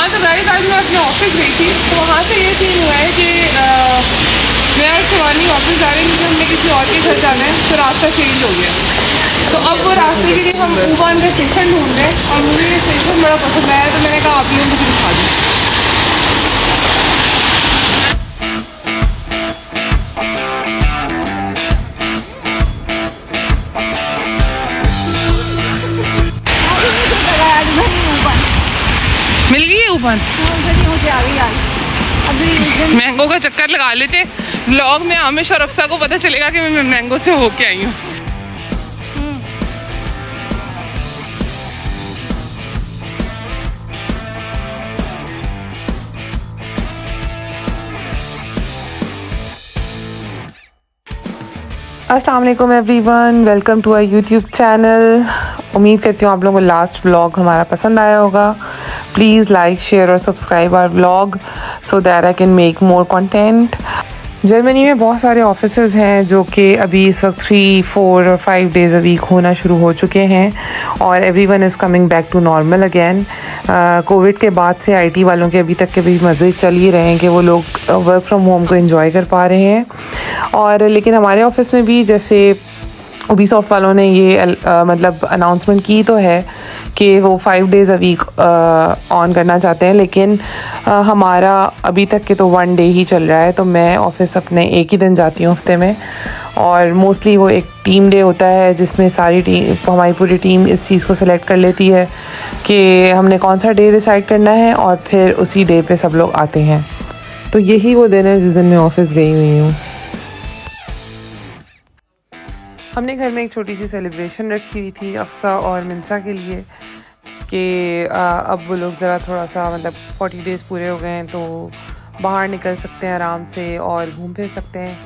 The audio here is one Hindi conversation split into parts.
हाँ तो गाइस आज मैं अपने ऑफिस गई थी, तो वहाँ से ये सीन हुआ है कि मैं और शिवानी ऑफिस जा रहे हैं क्योंकि हमने किसी और के घर जाना है, तो रास्ता चेंज हो गया। तो अब वो रास्ते के लिए हम ऊबान का स्टेशन ढूंढ रहे हैं और मुझे ये स्टेशन बड़ा पसंद आया, तो मैंने कहा आप लोगों को दिखा दूँ। मिल गई है ऊपर, मैंगो का चक्कर लगा लेते। व्लॉग में आमिश और अफसा को पता चलेगा कि मैं मैंगो से होके आई हूँ। अस्सलाम वालेकुम everyone, welcome to our YouTube channel. उम्मीद करती हूँ आप लोगों को लास्ट व्लॉग हमारा पसंद आया होगा। प्लीज़ लाइक, शेयर और subscribe our vlog so that I can make more content. Germany में बहुत सारे ऑफिसेज़ हैं जो कि अभी इस वक्त 3, 4 और 5 डेज़ अ वीक होना शुरू हो चुके हैं और everyone is coming back to normal again. COVID के बाद से आईटी वालों के अभी तक के भी मज़े चल ही रहे हैं कि वो लोग वर्क फ्रॉम होम को एंजॉय कर पा रहे हैं। और लेकिन हमारे ऑफिस में भी जैसे उबीसॉफ्ट वालों ने ये मतलब अनाउंसमेंट की तो है कि वो 5 डेज़ अ वीक ऑन करना चाहते हैं, लेकिन हमारा अभी तक के तो 1 डे ही चल रहा है। तो मैं ऑफिस अपने एक ही दिन जाती हूँ हफ्ते में, और मोस्टली वो एक टीम डे होता है जिसमें सारी टीम, हमारी पूरी टीम इस चीज़ को सिलेक्ट कर लेती है कि हमने कौन सा डे डिसाइड करना है और फिर उसी डे पे सब लोग आते हैं। तो यही वो दिन है जिस दिन मैं ऑफिस गई हुई हूँ। हमने घर में एक छोटी सी सेलिब्रेशन रखी हुई थी अफसा और मिनसा के लिए कि अब वो लोग ज़रा थोड़ा सा मतलब 40 डेज़ पूरे हो गए हैं तो बाहर निकल सकते हैं आराम से और घूम फिर सकते हैं।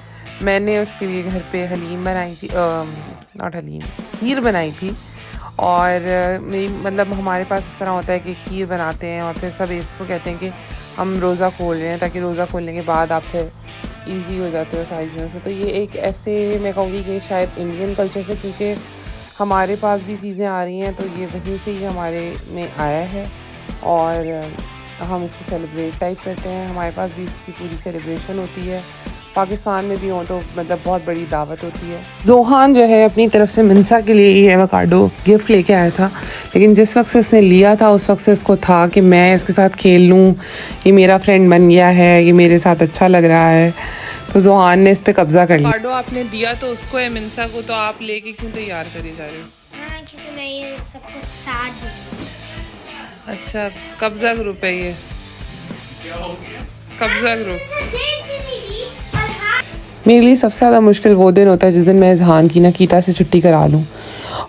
मैंने उसके लिए घर पे हलीम बनाई थी, नॉट हलीम, खीर बनाई थी। और मेरी मतलब हमारे पास इस तरह होता है कि खीर बनाते हैं और फिर सब इसको कहते हैं कि हम रोज़ा खोल रहे हैं, ताकि रोज़ा खोलने के बाद आप फिर ईज़ी हो जाते हो सारी चीज़ों से। तो ये एक ऐसे मैं कहूँगी कि शायद इंडियन कल्चर से, क्योंकि हमारे पास भी चीज़ें आ रही हैं तो ये वहीं से ही हमारे में आया है और हम इसको सेलिब्रेट टाइप करते हैं। हमारे पास भी इसकी पूरी सेलिब्रेशन होती है। पाकिस्तान में भी हो तो मतलब बहुत बड़ी दावत होती है। जोहान जो है अपनी तरफ से मिनसा के लिए ये एवोकाडो गिफ्ट लेके आया था, लेकिन जिस वक्त से उसने लिया था उस वक्त से उसको था कि मैं इसके साथ खेल लूँ, ये मेरा फ्रेंड बन गया है, ये मेरे साथ अच्छा लग रहा है। तो जोहान ने इस पे कब्जा कर लिया। एवोकाडो आपने दिया तो उसको है मिनसा को, तो आप लेके क्यों तैयार करे जा रहे हो? हाँ, क्योंकि मैं ये सबको साथ दूँ। अच्छा, कब्जा ग्रुप है ये, कब्जा ग्रुप। मेरे लिए सबसे ज़्यादा मुश्किल वो दिन होता है जिस दिन मैं इज़हान की कीटा से छुट्टी करा लूँ,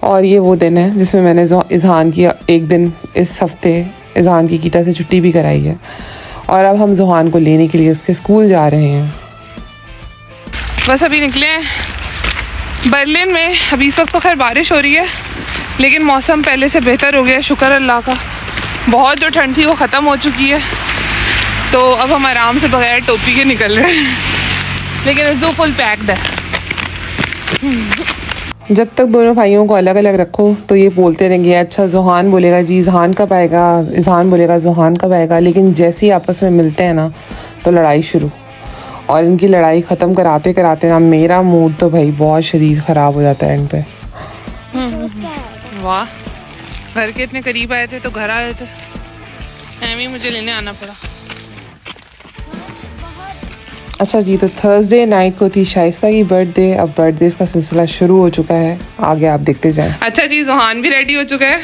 और ये वो दिन है जिसमें मैंने इज़हान की एक दिन इस हफ्ते इज़हान की कीटा से छुट्टी भी कराई है। और अब हम जोहान को लेने के लिए उसके स्कूल जा रहे हैं। बस अभी निकले हैं बर्लिन में। अभी इस वक्त तो खैर बारिश हो रही है, लेकिन मौसम पहले से बेहतर हो गया है, शुक्र अल्लाह का। बहुत जो ठंड थी वो ख़त्म हो चुकी है, तो अब हम आराम से बगैर टोपी के निकल रहे हैं, लेकिन इस दो फुल पैक्ड है। जब तक दोनों भाइयों को अलग अलग रखो तो ये बोलते रहेंगे, अच्छा जोहान बोलेगा जी इज़हान कब आएगा, इज़हान बोलेगा जोहान कब आएगा। लेकिन जैसे ही आपस में मिलते हैं ना तो लड़ाई शुरू, और इनकी लड़ाई ख़त्म कराते कराते ना मेरा मूड तो भाई बहुत शदीद ख़राब हो जाता है एंड पे। वाह, घर के इतने करीब आए थे तो घर आए थे, एमी मुझे लेने आना पड़ा। अच्छा जी, तो थर्सडे नाइट को थी शाइस्ता की बर्थडे। अब बर्थडे का सिलसिला शुरू हो चुका है, आगे आप देखते जाएं। अच्छा जी, जोहान भी रेडी हो चुका है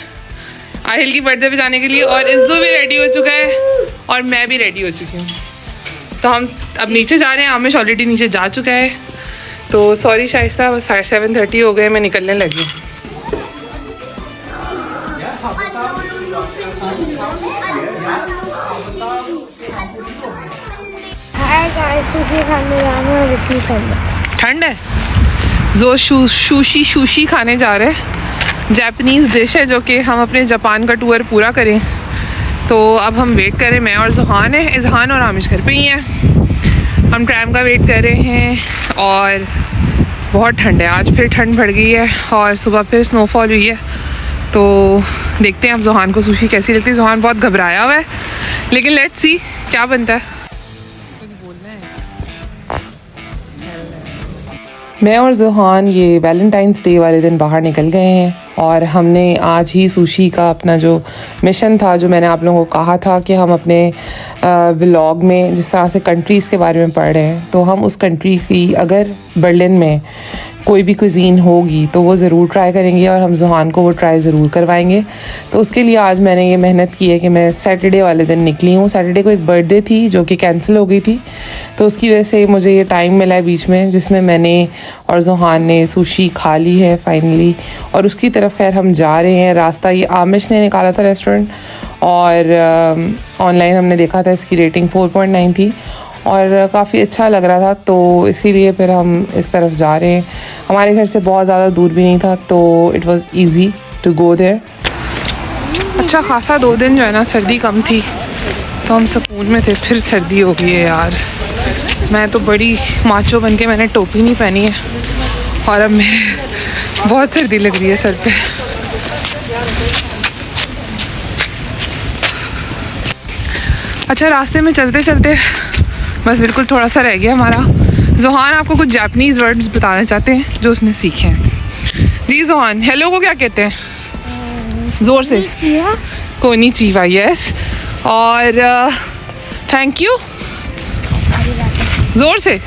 आहिल की बर्थडे पे जाने के लिए, और इज्जू भी रेडी हो चुका है, और मैं भी रेडी हो चुकी हूँ। तो हम अब नीचे जा रहे हैं। आमिश ऑलरेडी नीचे जा चुका है। तो सॉरी शाइस्ता, 7:30 हो गए, मैं निकलने लगी। ठंड है, जो सुशी खाने जा रहे हैं। जापानीज़ डिश है जो कि हम अपने जापान का टूर पूरा करें। तो अब हम वेट करें, मैं और जोहान है, इज़हान और आमिश घर पे ही हैं। हम ट्रैम का वेट कर रहे हैं और बहुत ठंड है। आज फिर ठंड बढ़ गई है और सुबह फिर स्नोफॉल हुई है, तो देखते हैं अब जोहान को सुशी कैसी लगती है। जोहान बहुत घबराया हुआ है, लेकिन लेट्स सी क्या बनता है। मैं और जोहान ये वैलेंटाइंस डे वाले दिन बाहर निकल गए हैं और हमने आज ही सुशी का अपना जो मिशन था, जो मैंने आप लोगों को कहा था कि हम अपने व्लॉग में जिस तरह से कंट्रीज़ के बारे में पढ़ रहे हैं, तो हम उस कंट्री की अगर बर्लिन में कोई भी कुज़ीन होगी तो वो ज़रूर ट्राई करेंगे और हम जोहान को वो ट्राई ज़रूर करवाएंगे। तो उसके लिए आज मैंने ये मेहनत की है कि मैं सैटरडे वाले दिन निकली हूँ। सैटरडे को एक बर्थडे थी जो कि कैंसिल हो गई थी, तो उसकी वजह से मुझे ये टाइम मिला है बीच में, जिसमें मैंने और जोहान ने सुशी खा ली है फाइनली। और उसकी तरफ खैर हम जा रहे हैं। रास्ता ये आमिश ने निकाला था रेस्टोरेंट, और ऑनलाइन हमने देखा था इसकी रेटिंग 4.9 थी और काफ़ी अच्छा लग रहा था, तो इसीलिए फिर हम इस तरफ जा रहे हैं। हमारे घर से बहुत ज़्यादा दूर भी नहीं था, तो it was easy to go there. अच्छा खासा 2 दिन जो है ना सर्दी कम थी, तो हम सुकून में थे। फिर सर्दी हो गई है यार। मैं तो बड़ी माचो बन के मैंने टोपी नहीं पहनी है और अब मैं बहुत सर्दी लग रही है सर पे। अच्छा, रास्ते में चलते चलते बस बिल्कुल थोड़ा सा रह गया हमारा। जोहान आपको कुछ जापानीज़ वर्ड्स बताना चाहते हैं जो उसने सीखे हैं। जी जोहान, हेलो को क्या कहते हैं? ज़ोर से। Konnichiwa, yes. और थैंक यू ज़ोर से।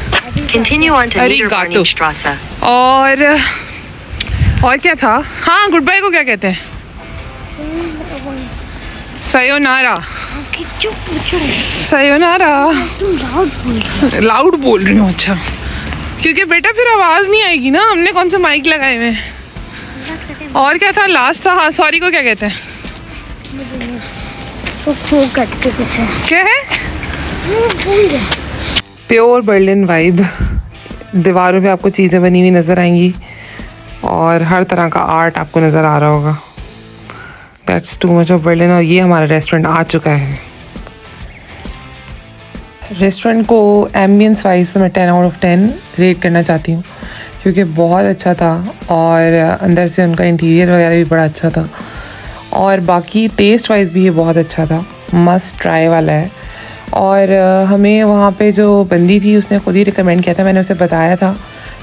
Continue on to Arigato. Niederwarningstrasse. और क्या था? हाँ, गुड बाय को क्या कहते हैं? सयोनारा। सयोनारा। लाउड बोल रही हूँ। अच्छा, क्योंकि बेटा फिर आवाज़ नहीं आएगी ना, हमने कौन से माइक लगाए हुए हैं। और क्या था? लास्ट था। हाँ, सॉरी को क्या कहते हैं? क्या है? Pure Berlin vibe. दीवारों पे आपको चीज़ें बनी हुई नज़र आएंगी और हर तरह का आर्ट आपको नज़र आ रहा होगा। That's too much of Berlin. और ये हमारा रेस्टोरेंट आ चुका है। रेस्टोरेंट को एम्बियंस वाइज तो मैं 10 आउट ऑफ 10 रेट करना चाहती हूँ, क्योंकि बहुत अच्छा था और अंदर से उनका इंटीरियर वगैरह भी बड़ा अच्छा था और बाकी टेस्ट वाइज भी ये बहुत अच्छा था। मस्ट ट्राई वाला है। और हमें वहाँ पे जो बंदी थी उसने ख़ुद ही रिकमेंड किया था। मैंने उसे बताया था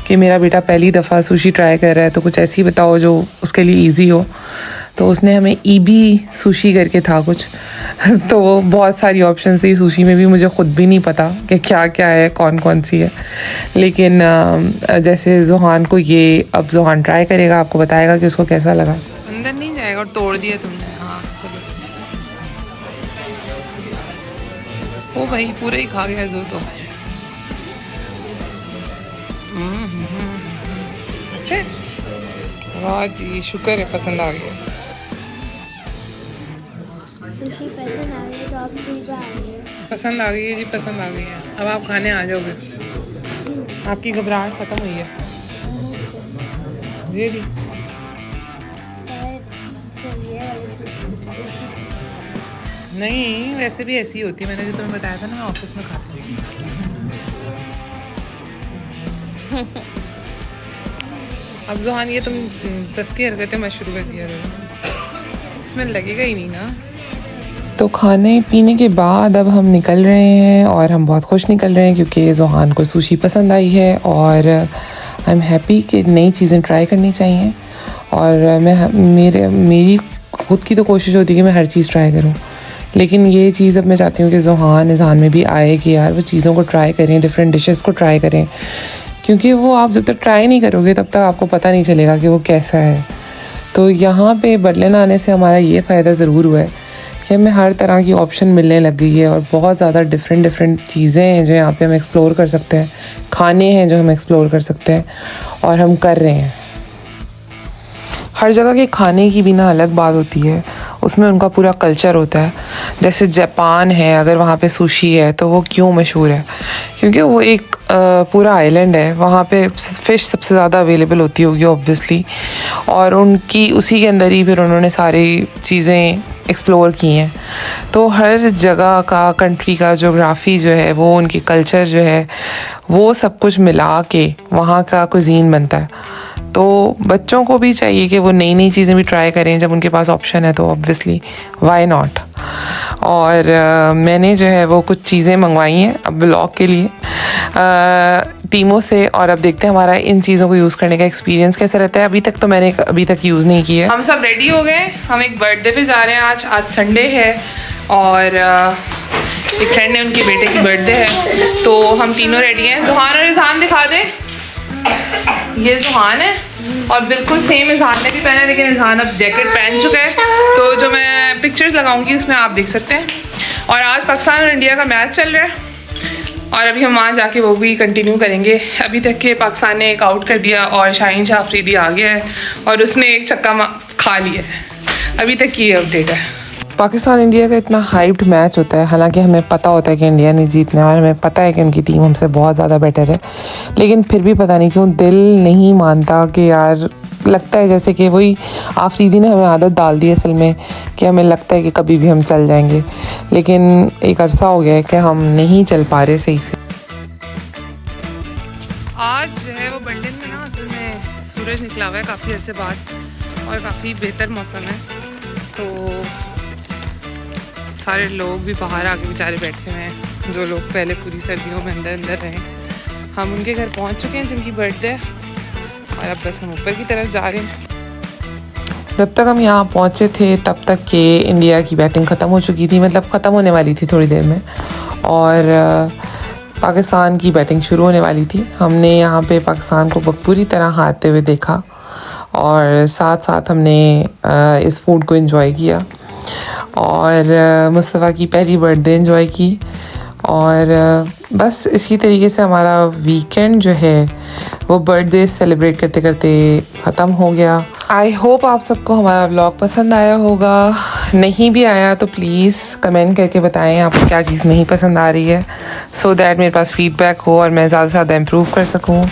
कि मेरा बेटा पहली दफ़ा सुशी ट्राई कर रहा है, तो कुछ ऐसी बताओ जो उसके लिए इजी हो। तो उसने हमें ईबी सुशी करके था कुछ तो बहुत सारी ऑप्शन थी सुशी में भी, मुझे ख़ुद भी नहीं पता कि क्या क्या है, कौन कौन सी है। लेकिन जैसे जोहान को ये, अब जोहान ट्राई करेगा, आपको बताएगा कि उसको कैसा लगा। अंदर नहीं जाएगा और तोड़ दिया तुमने। हाँ चलो, ओ भाई पूरा ही खा गया जो तो। अच्छा, वाह जी, शुक्र है पसंद आ गया। पसंद आ गई है जी, पसंद आ गई है। अब आप खाने आ जाओगे, आपकी घबराहट ख़त्म हुई है। जी नहीं, वैसे भी ऐसी होती है। मैंने जो तुम्हें बताया था ना, मैं ऑफिस में खाती हूँ। अब जोहान ये तुम दस्ती हरकतें मत शुरू कर दिया करो, इसमें लगेगा ही नहीं ना। तो खाने पीने के बाद अब हम निकल रहे हैं और हम बहुत खुश निकल रहे हैं क्योंकि जोहान को सुशी पसंद आई है और आई एम हैप्पी कि नई चीज़ें ट्राई करनी चाहिए। और मेरी खुद की तो कोशिश होती है कि मैं हर चीज़ ट्राई करूँ, लेकिन ये चीज़ अब मैं चाहती हूँ कि जोहान में भी आए कि यार वो चीज़ों को ट्राई करें, डिफरेंट डिशेस को ट्राई करें, क्योंकि वो आप जब तक ट्राई नहीं करोगे तब तक आपको पता नहीं चलेगा कि वो कैसा है। तो यहाँ पे बर्लिन आने से हमारा ये फ़ायदा ज़रूर हुआ है कि हमें हर तरह की ऑप्शन मिलने लग गई है और बहुत ज़्यादा डिफरेंट चीज़ें हैं जो यहाँ पे हम एक्सप्लोर कर सकते हैं, खाने हैं जो हम एक्सप्लोर कर सकते हैं और हम कर रहे हैं। हर जगह के खाने की भी ना अलग बात होती है, उसमें उनका पूरा कल्चर होता है। जैसे जापान है, अगर वहाँ पे सुशी है तो वो क्यों मशहूर है, क्योंकि वो एक पूरा आइलैंड है, वहाँ पे फ़िश सबसे ज़्यादा अवेलेबल होती होगी ऑब्वियसली, और उनकी उसी के अंदर ही फिर उन्होंने सारी चीज़ें एक्सप्लोर की हैं। तो हर जगह का, कंट्री का जोग्राफ़ी जो है वो, उनकी कल्चर जो है वो सब कुछ मिला के वहाँ का कुज़ीन बनता है। तो बच्चों को भी चाहिए कि वो नई नई चीज़ें भी ट्राई करें जब उनके पास ऑप्शन है, तो ऑब्वियसली वाई नॉट। और मैंने जो है वो कुछ चीज़ें मंगवाई हैं अब व्लॉग के लिए टीमों से, और अब देखते हैं हमारा इन चीज़ों को यूज़ करने का एक्सपीरियंस कैसा रहता है। अभी तक तो मैंने अभी तक यूज़ नहीं किया। हम सब रेडी हो गए, हम एक बर्थडे पे जा रहे हैं आज संडे है, और एक फ्रेंड है उनके बेटे की बर्थडे है, तो हम तीनों रेडी हैं। जुहान और इज़हान दिखा दे, ये जुहान है और बिल्कुल सेम इज़हान ने भी पहना है, लेकिन इज़हान अब जैकेट पहन चुका है, तो जो मैं पिक्चर्स लगाऊंगी उसमें आप देख सकते हैं। और आज पाकिस्तान और इंडिया का मैच चल रहा है, और अभी हम वहाँ जाके वो भी कंटिन्यू करेंगे। अभी तक के पाकिस्तान ने एक आउट कर दिया और शाहीन शाह अफरीदी आ गया है और उसने एक छक्का खा लिया है। अभी तक की अपडेट है। पाकिस्तान इंडिया का इतना हाइप्ड मैच होता है, हालांकि हमें पता होता है कि इंडिया नहीं जीतने वाला, हमें पता है कि उनकी टीम हमसे बहुत ज़्यादा बेटर है, लेकिन फिर भी पता नहीं क्यों दिल नहीं मानता कि यार, लगता है जैसे कि वही आफरीदी ने हमें आदत डाल दी असल में, कि हमें लगता है कि कभी भी हम चल जाएंगे, लेकिन एक अरसा हो गया है कि हम नहीं चल पा रहे सही से। आज जो है वो बंडन में ना असल में सूरज निकला हुआ है काफ़ी अरसे बाद और काफ़ी बेहतर मौसम है, तो सारे लोग भी बाहर आके बेचारे बैठे हुए हैं, जो लोग पहले पूरी सर्दियों में अंदर अंदर रहे। हम उनके घर पहुंच चुके हैं जिनकी बर्थडे है, और अब बस हम ऊपर की तरफ जा रहे हैं। जब तक हम यहाँ पहुँचे थे तब तक के इंडिया की बैटिंग ख़त्म हो चुकी थी, मतलब ख़त्म होने वाली थी थोड़ी देर में, और पाकिस्तान की बैटिंग शुरू होने वाली थी। हमने यहाँ पे पाकिस्तान को पूरी तरह हारते हुए देखा, और साथ साथ हमने इस फूड को एंजॉय किया, और मुस्तफ़ा की पहली बर्थडे एंजॉय की, और बस इसी तरीके से हमारा वीकेंड जो है वो बर्थडे सेलिब्रेट करते करते ख़त्म हो गया। आई होप आप सबको हमारा व्लॉग पसंद आया होगा। नहीं भी आया तो प्लीज़ कमेंट करके बताएं आपको क्या चीज़ नहीं पसंद आ रही है, सो दैट मेरे पास फीडबैक हो और मैं ज़्यादा से ज़्यादा इम्प्रूव कर सकूँ।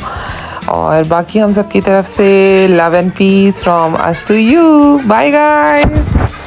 और बाकी हम सब की तरफ से love and peace from us to you. Bye guys.